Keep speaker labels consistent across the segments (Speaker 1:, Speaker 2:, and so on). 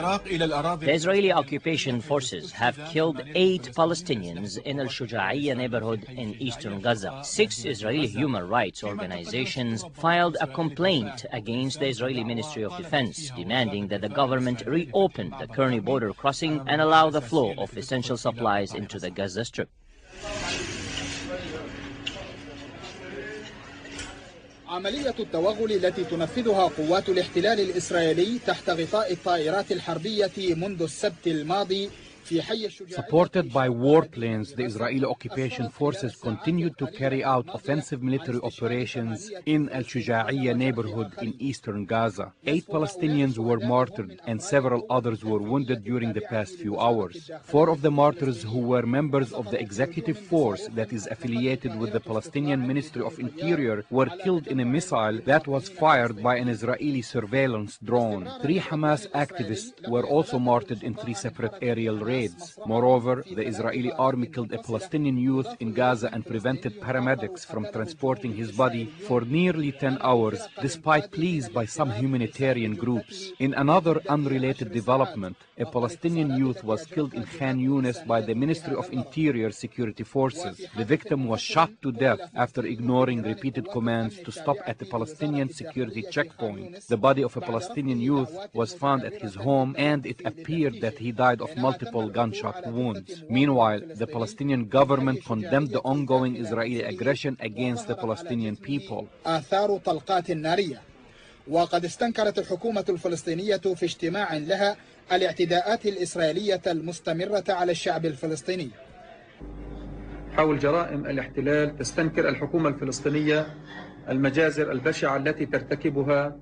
Speaker 1: The Israeli occupation forces have killed 8 Palestinians in Al-Shuja'iyya neighborhood in eastern Gaza. 6 Israeli human rights organizations filed a complaint against the Israeli Ministry of Defense, demanding that the government reopen the Kearney border crossing and allow the flow of essential supplies into the Gaza Strip.
Speaker 2: عملية التوغل التي تنفذها قوات الاحتلال الإسرائيلي تحت غطاء الطائرات الحربية منذ السبت الماضي.
Speaker 3: Supported by warplanes, the Israeli occupation forces continued to carry out offensive military operations in Al-Shuja'iyya neighborhood in eastern Gaza. 8 Palestinians were martyred and several others were wounded during the past few hours. 4 of the martyrs, who were members of the executive force that is affiliated with the Palestinian Ministry of Interior, were killed in a missile that was fired by an Israeli surveillance drone. 3 Hamas activists were also martyred in 3 separate aerial raids. Moreover, the Israeli army killed a Palestinian youth in Gaza and prevented paramedics from transporting his body for nearly 10 hours, despite pleas by some humanitarian groups. In another unrelated development, a Palestinian youth was killed in Khan Yunis by the Ministry of Interior security forces. The victim was shot to death after ignoring repeated commands to stop at the Palestinian security checkpoint. The body of a Palestinian youth was found at his home, and it appeared that he died of multiple gunshot wounds. Meanwhile, the Palestinian government condemned the ongoing Israeli aggression against the Palestinian people.
Speaker 2: وقد استنكرت الحكومة الفلسطينية في اجتماع لها الاعتداءات الإسرائيلية المستمرة على الشعب الفلسطيني.
Speaker 4: حول جرائم الاحتلال، تستنكر الحكومة الفلسطينية المجازر البشعة التي ترتكبها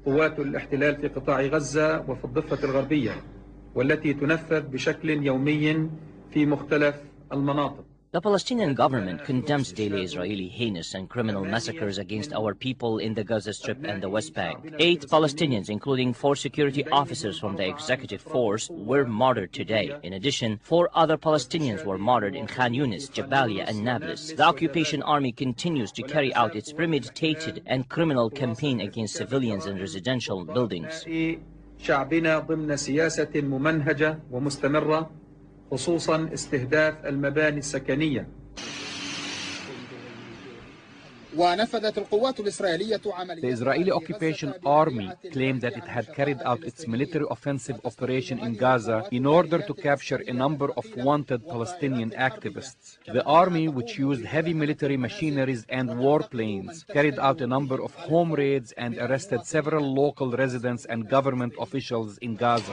Speaker 4: قوات الاحتلال في قطاع غزة وفي الضفة الغربية، والتي تنفذ بشكل يومي في مختلف المناطق.
Speaker 1: The Palestinian government condemns daily Israeli heinous and criminal massacres against our people in the Gaza Strip and the West Bank. 8 Palestinians, including 4 security officers from the executive force, were martyred today. In addition, 4 other Palestinians were martyred in Khan Yunis, Jabalia, and Nablus. The occupation army continues to carry out its premeditated and criminal campaign against civilians and residential buildings.
Speaker 4: شعبنا ضمن سياسة ممنهجة ومستمرة، خصوصا استهداف المباني السكنية.
Speaker 2: The
Speaker 3: Israeli occupation army claimed that it had carried out its military offensive operation in Gaza in order to capture a number of wanted Palestinian activists. The army, which used heavy military machineries and warplanes, carried out a number of home raids and arrested several local residents and government officials in Gaza.